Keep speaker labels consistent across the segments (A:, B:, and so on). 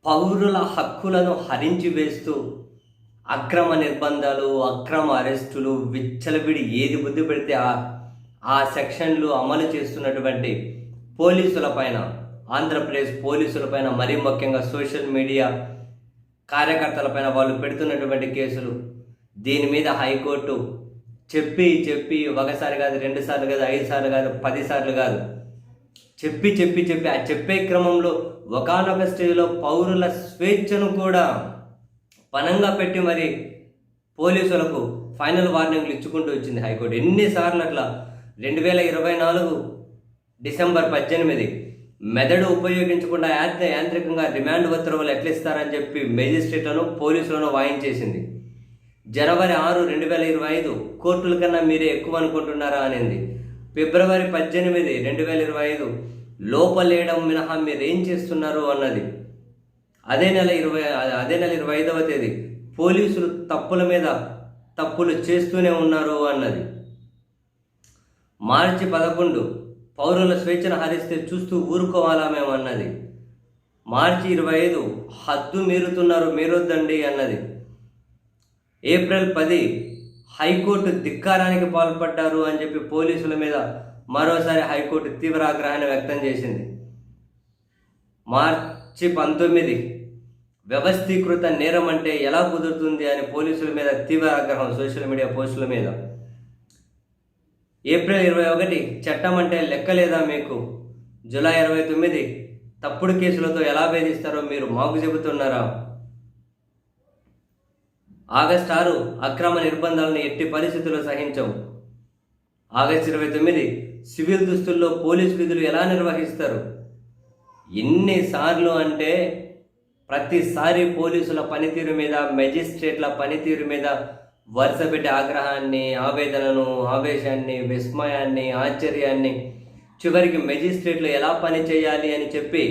A: పౌరుల హక్కులను హరించి వేస్తూ అక్రమ నిర్బంధాలు, అక్రమ అరెస్టులు, విచ్చలవిడి ఏది బుద్ధి పెడితే ఆ సెక్షన్లు అమలు చేస్తున్నటువంటి పోలీసులపైన, ఆంధ్రప్రదేశ్ పోలీసులపైన, మరీ ముఖ్యంగా సోషల్ మీడియా కార్యకర్తలపైన వాళ్ళు పెడుతున్నటువంటి కేసులు, దీని మీద హైకోర్టు చెప్పి చెప్పి ఒకసారి కాదు, 2 సార్లు కాదు, 5 సార్లు కాదు, 10 సార్లు కాదు, చెప్పి చెప్పి చెప్పి ఆ చెప్పే క్రమంలో ఒకానొక స్టేజ్లో పౌరుల స్వేచ్ఛను కూడా పనంగా పెట్టి మరి పోలీసులకు ఫైనల్ వార్నింగ్లు ఇచ్చుకుంటూ వచ్చింది హైకోర్టు. ఎన్నిసార్లు అట్లా 2024 డిసెంబర్ 18 మెదడు ఉపయోగించకుండా యాంత్రికంగా రిమాండ్ ఉత్తర్వులు ఎట్లా ఇస్తారని చెప్పి మేజిస్ట్రేట్లను పోలీసులను వాయించేసింది. జనవరి 6, 2025 కోర్టుల కన్నా మీరే ఎక్కువ అనుకుంటున్నారా అనేది. ఫిబ్రవరి 18, 2025 లోపలేయడం మినహా మీరేం చేస్తున్నారు అన్నది. అదే నెల 25వ తేదీ పోలీసులు తప్పుల మీద తప్పులు చేస్తూనే ఉన్నారు అన్నది. మార్చి 11 పౌరుల స్వేచ్ఛను హరిస్తే చూస్తూ ఊరుకోవాలా మేము అన్నది. మార్చి 25 హద్దు మీరుతున్నారు, మీరొద్దండి అన్నది. ఏప్రిల్ 10 హైకోర్టు ధిక్కారానికి పాల్పడ్డారు అని చెప్పి పోలీసుల మీద మరోసారి హైకోర్టు తీవ్ర ఆగ్రహాన్ని వ్యక్తం చేసింది. మార్చి 19 వ్యవస్థీకృత నేరం అంటే ఎలా కుదురుతుంది అని పోలీసుల మీద తీవ్ర ఆగ్రహం సోషల్ మీడియా పోస్టుల మీద. ఏప్రిల్ 21 చట్టం అంటే లెక్కలేదా మీకు? జూలై 29 తప్పుడు కేసులతో ఎలా వేధిస్తారో మీరు మాకు చెబుతున్నారా? ఆగస్టు 6 అక్రమ నిర్బంధాలను ఎట్టి పరిస్థితుల్లో సహించవు. ఆగస్టు 29 సివిల్ దుస్తుల్లో పోలీసు విధులు ఎలా నిర్వహిస్తారు? ఎన్నిసార్లు అంటే ప్రతిసారి పోలీసుల పనితీరు మీద, మెజిస్ట్రేట్ల పనితీరు మీద వరుసపెట్టి ఆగ్రహాన్ని, ఆవేదనను, ఆవేశాన్ని, విస్మయాన్ని, ఆశ్చర్యాన్ని, చివరికి మెజిస్ట్రేట్లు ఎలా పని చేయాలి అని చెప్పి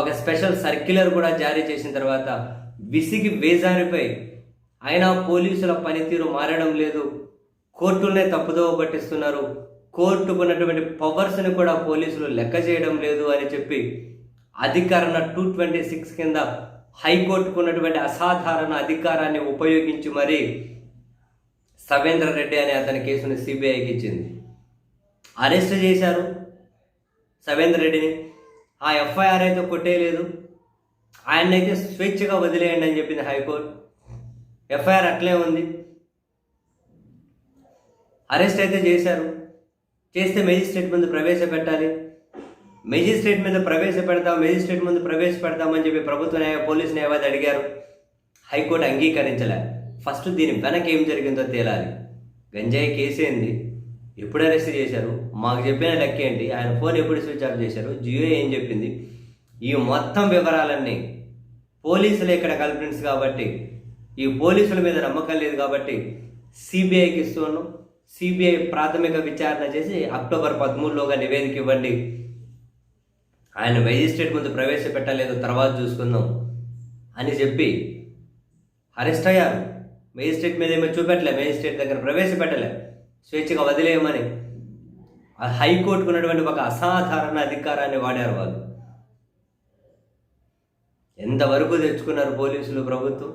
A: ఒక స్పెషల్ సర్క్యులర్ కూడా జారీ చేసిన తర్వాత విసిగి వేజారిపై అయినా పోలీసుల పనితీరు మారడం లేదు, కోర్టులనే తప్పుదోవ పట్టిస్తున్నారు, కోర్టుకున్నటువంటి పవర్స్ని కూడా పోలీసులు లెక్క చేయడం లేదు అని చెప్పి అధికరణ 226 కింద హైకోర్టుకు ఉన్నటువంటి అసాధారణ అధికారాన్ని ఉపయోగించి మరీ సవేంద్ర రెడ్డి అనే అతని కేసును సిబిఐకి ఇచ్చింది. అరెస్ట్ చేశారు సవేంద్ర రెడ్డిని, ఆ ఎఫ్ఐఆర్ అయితే కొట్టేయలేదు, ఆయన్నైతే స్వేచ్ఛగా వదిలేయండి అని చెప్పింది హైకోర్టు. ఎఫ్ఐఆర్ అట్లే ఉంది. అరెస్ట్ అయితే చేశారు, చేస్తే మెజిస్ట్రేట్ ముందు ప్రవేశపెట్టాలి, మెజిస్ట్రేట్ మీద మెజిస్ట్రేట్ ముందు ప్రవేశపెడతామని చెప్పి ప్రభుత్వ పోలీసు న్యాయవాది అడిగారు. హైకోర్టు అంగీకరించలే. ఫస్ట్ దీని వెనక ఏం జరిగిందో తేలాలి. గంజాయి కేసు ఏంది, ఎప్పుడు అరెస్ట్ చేశారు, మాకు చెప్పిన లెక్క ఏంటి, ఆయన ఫోన్ ఎప్పుడు స్విచ్ ఆఫ్ చేశారు, జియో ఏం చెప్పింది, ఈ మొత్తం వివరాలన్నీ పోలీసులు ఇక్కడ కల్ప్రిట్స్ కాబట్టి, ఈ పోలీసుల మీద నమ్మకం లేదు కాబట్టి సిబిఐకి ఇస్తున్నాం. సిబిఐ ప్రాథమిక విచారణ చేసి అక్టోబర్ 13లోగా నివేదిక ఇవ్వండి, ఆయన మెజిస్ట్రేట్ ముందు ప్రవేశపెట్టలేదు తర్వాత చూసుకుందాం అని చెప్పి అరెస్ట్ అయ్యారు. మెజిస్ట్రేట్ మీద ఏమో చూపెట్టలే, మెజిస్ట్రేట్ దగ్గర ప్రవేశపెట్టలే, స్వేచ్ఛగా వదిలేయమని హైకోర్టుకు ఉన్నటువంటి ఒక అసాధారణ అధికారాన్ని వాడారు వాళ్ళు. ఎంతవరకు తెచ్చుకున్నారు పోలీసులు, ప్రభుత్వం?